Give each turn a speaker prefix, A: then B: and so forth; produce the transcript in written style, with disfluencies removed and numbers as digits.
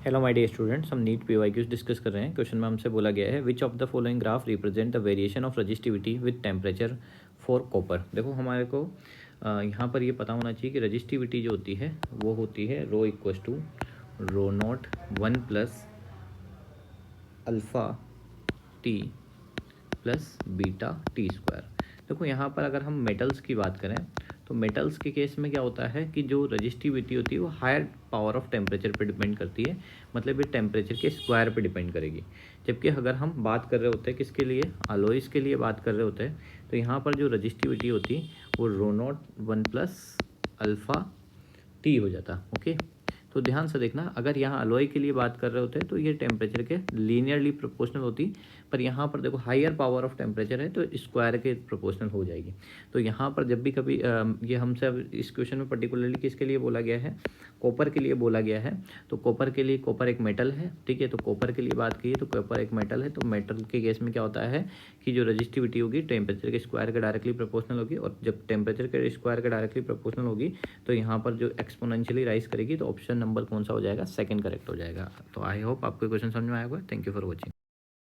A: Hello my dear students, हम NEET PYQs discuss कर रहे हैं। क्वेश्चन में हमसे बोला गया है which of the following graph represent the variation of resistivity with temperature for copper. देखो हमारे को यहाँ पर ये पता होना चाहिए कि रजिस्टिविटी जो होती है वो होती है rho equals to rho naught 1 plus alpha t plus beta t square. देखो यहाँ पर अगर हम मेटल्स की बात करें तो मेटल्स के केस में क्या होता है कि जो रजिस्टिविटी होती है वो हायर पावर ऑफ टेम्परेचर पे डिपेंड करती है, मतलब ये टेम्परेचर के स्क्वायर पे डिपेंड करेगी। जबकि अगर हम बात कर रहे होते हैं किसके लिए, अलॉयज़ के लिए बात कर रहे होते हैं, तो यहाँ पर जो रजिस्टिविटी होती है वो रो नॉट 1 प्लस अल्फ़ा टी हो जाता। ओके, तो ध्यान से देखना, अगर यहाँ अलॉय के लिए बात कर रहे होते हैं तो ये टेम्परेचर के लीनियरली प्रोपोर्शनल होती, पर यहाँ पर देखो हायर पावर ऑफ टेम्परेचर है तो स्क्वायर के प्रोपोर्शनल हो जाएगी। तो यहाँ पर जब भी कभी ये हमसे अब इस क्वेश्चन में पर्टिकुलरली किसके लिए बोला गया है, कॉपर के लिए बोला गया है। तो कॉपर के लिए, कॉपर एक मेटल है, ठीक है, तो कॉपर के लिए बात की तो कॉपर एक मेटल है। तो मेटल के केस में क्या होता है कि जो रजिस्टिविटी होगी टेम्परेचर के स्क्वायर के डायरेक्टली प्रोपोर्शनल होगी, और जब टेम्परेचर के स्क्वायर के डायरेक्टली प्रोपोर्शनल होगी तो यहाँ पर जो एक्सपोनेंशियली राइज करेगी, तो ऑप्शन नंबर कौन सा हो जाएगा, सेकंड करेक्ट हो जाएगा। तो आई होप आपको क्वेश्चन समझ में आया होगा। Thank you for watching.